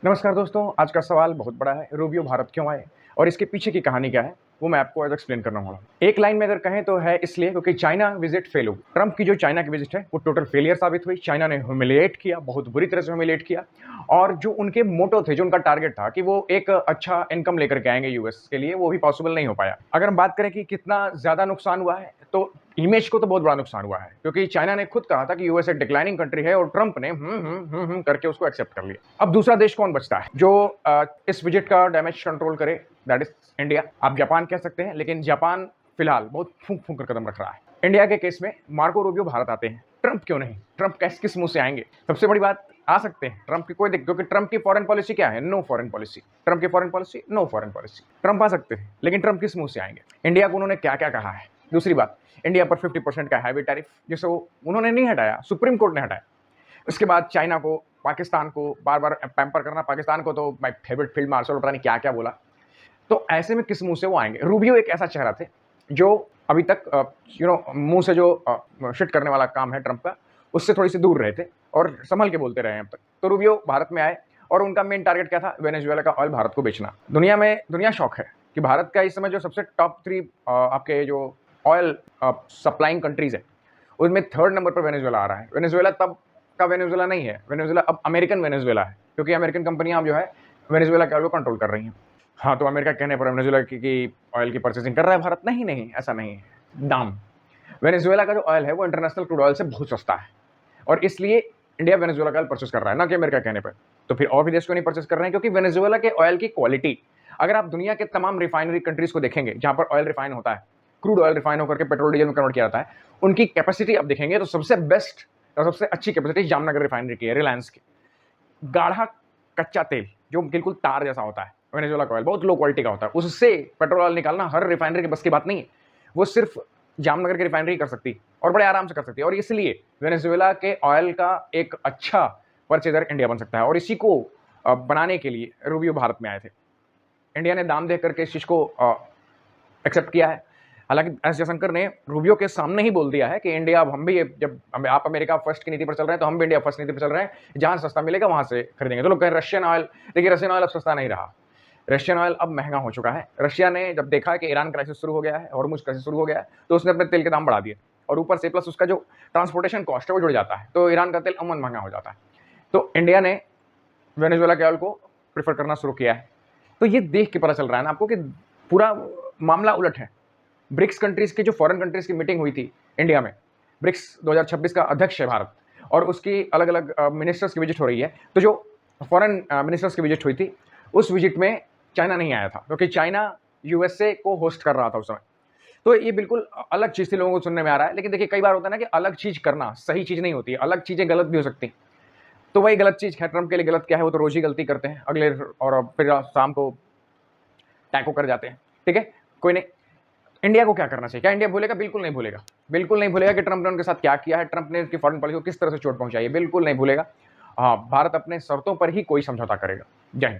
नमस्कार दोस्तों, आज का सवाल बहुत बड़ा है, रूबियो भारत क्यों आए और इसके पीछे की कहानी क्या है, वो मैं आपको आज एक्सप्लेन करने वाला हूँ। एक लाइन में अगर कहें तो है इसलिए क्योंकि चाइना विजिट फेल हो गई। ट्रंप की जो चाइना की विजिट है, वो टोटल फेलियर साबित हुई। चाइना ने ह्यूमिलिएट किया, बहुत बुरी तरह से ह्यूमिलिएट किया और जो उनके मोटो थे, जो उनका टारगेट था कि वो एक अच्छा इनकम लेकर के आएँगे यूएस के लिए, वो भी पॉसिबल नहीं हो पाया। अगर हम बात करें कि कितना ज़्यादा नुकसान हुआ है, तो इमेज को तो बहुत बड़ा नुकसान हुआ है क्योंकि चाइना ने खुद कहा था कि यूएस एक डिक्लाइनिंग कंट्री है और ट्रंप ने करके उसको एक्सेप्ट कर लिया। अब दूसरा देश कौन बचता है जो इस विजिट का डैमेज कंट्रोल करे? That is India. आप जापान कह सकते हैं, लेकिन जापान फिलहाल बहुत फूंक फूंक कर कदम रख रहा है। इंडिया के केस में मार्को रूबियो भारत आते हैं, ट्रंप क्यों नहीं? ट्रंप किस मुंह से आएंगे? सबसे बड़ी बात, आ सकते हैं ट्रंप की कोई दिक्कत, क्योंकि ट्रंप की फॉरेन पॉलिसी क्या है? No foreign policy. ट्रंप की foreign policy no foreign policy. Trump आ सकते हैं, लेकिन ट्रंप किस मुंह से आएंगे? इंडिया को उन्होंने क्या क्या कहा है? दूसरी बात, इंडिया पर 50% का हैवी टैरिफ जिसे उन्होंने नहीं हटाया, सुप्रीम कोर्ट ने हटाया। उसके बाद चाइना को, पाकिस्तान को बार बार पैम्पर करना, पाकिस्तान को तो माय फेवरेट फील्ड मार्शल पता नहीं क्या क्या बोला। तो ऐसे में किस मुंह से वो आएंगे? रूबियो एक ऐसा चेहरा थे जो अभी तक मुंह से जो शिट करने वाला काम है ट्रंप का, उससे थोड़ी सी दूर रहे थे और संभल के बोलते रहे हैं अब तक। तो रूबियो भारत में आए और उनका मेन टारगेट क्या था? वेनेजुएला का ऑयल भारत को बेचना। दुनिया शौक है कि भारत का इस समय जो सबसे टॉप 3 आपके जो ऑयल सप्लाइंग कंट्रीज है, उसमें 3rd नंबर पर वेनेजुएला आ रहा है। वेनेजुएला तब का वेनेजुएला नहीं है, वेनेजुएला अब अमेरिकन वेनेजुएला है, क्योंकि अमेरिकन कंपनियां अब जो है वेनेजुएला के ऑयल को कंट्रोल कर रही हैं। हाँ, तो अमेरिका कहने पर वेनेजुएला की ऑयल की परचेसिंग कर रहा है भारत? नहीं, नहीं, ऐसा नहीं है। दाम, वेनेजुएला का जो ऑयल है वो इंटरनेशनल क्रूड ऑयल से बहुत सस्ता है और इसलिए इंडिया वेनेजुएला का ऑयल परचेस कर रहा है, ना कि अमेरिका कहने पर। तो फिर और भी देश क्यों नहीं परचेस कर रहे हैं? क्योंकि वेनेजुएला के ऑयल की क्वालिटी, अगर आप दुनिया के तमाम रिफाइनरी कंट्रीज को देखेंगे जहां पर ऑयल रिफाइन होता है, क्रूड ऑयल रिफाइन होकर के पेट्रोल डीजल में कन्वर्ट किया जाता है, उनकी कैपेसिटी आप देखेंगे तो सबसे बेस्ट और सबसे अच्छी कैपेसिटी जामनगर रिफाइनरी की है, रिलायंस की। गाढ़ा कच्चा तेल जो बिल्कुल तार जैसा होता है, वेनेजुएला का ऑयल बहुत लो क्वालिटी का होता है, उससे पेट्रोल ऑयल निकालना हर रिफाइनरी की बस की बात नहीं है। वो सिर्फ जामनगर की रिफाइनरी कर सकती और बड़े आराम से कर सकती है, और इसलिए वेनेजुएला के ऑयल का एक अच्छा परचेजर इंडिया बन सकता है और इसी को बनाने के लिए रूबियो भारत में आए थे। इंडिया ने दाम देकर के इस चीज को एक्सेप्ट किया है। हालांकि एस जयशंकर ने रूबियो के सामने ही बोल दिया है कि इंडिया, अब हम भी, जब आप अमेरिका फर्स्ट की नीति पर चल रहे हैं तो हम भी इंडिया फर्स्ट नीति पर चल रहे हैं, जहां सस्ता मिलेगा वहां से खरीदेंगे। तो लोग कहें रशियन ऑयल, देखिए रशियन ऑयल अब सस्ता नहीं रहा, रशियन ऑयल अब महंगा हो चुका है। रशिया ने जब देखा कि ईरान क्राइसिस शुरू हो गया है, हॉर्मुज क्राइसिस शुरू हो गया है, तो उसने अपने तेल के दाम बढ़ा दिए और ऊपर से प्लस उसका जो ट्रांसपोर्टेशन कॉस्ट है वो जुड़ जाता है, तो ईरान का तेल अमन महंगा हो जाता है। तो इंडिया ने वेनेजुएला के ऑयल को प्रेफर करना शुरू किया है। तो ये देख के पता चल रहा है ना आपको कि पूरा मामला उलट है। ब्रिक्स कंट्रीज की जो फॉरेन कंट्रीज की मीटिंग हुई थी इंडिया में, ब्रिक्स 2026 का अध्यक्ष है भारत और उसकी अलग अलग मिनिस्टर्स की विजिट हो रही है। तो जो फॉरेन मिनिस्टर्स की विजिट हुई थी, उस विजिट में चाइना नहीं आया था क्योंकि चाइना यूएसए को होस्ट कर रहा था उस समय। तो ये बिल्कुल अलग चीज थी, लोगों को सुनने में आ रहा है। लेकिन देखिए, कई बार होता है ना कि अलग चीज करना सही चीज नहीं होती है, अलग चीजें गलत भी हो सकती। तो वही गलत चीज है। ट्रंप के लिए गलत क्या है? वो तो रोज ही गलती करते हैं, अगले और फिर शाम को टैको कर जाते हैं। ठीक है, कोई नहीं। इंडिया को क्या करना चाहिए? क्या इंडिया भूलेगा? बिल्कुल नहीं भूलेगा। बिल्कुल नहीं भूलेगा कि ट्रंप ने उनके साथ क्या किया है, ट्रंप ने उनकी फॉरेन पॉलिसी को किस तरह से चोट पहुंचाई है, बिल्कुल नहीं भूलेगा। हाँ, भारत अपने शर्तों पर ही कोई समझौता करेगा। जय हिंद।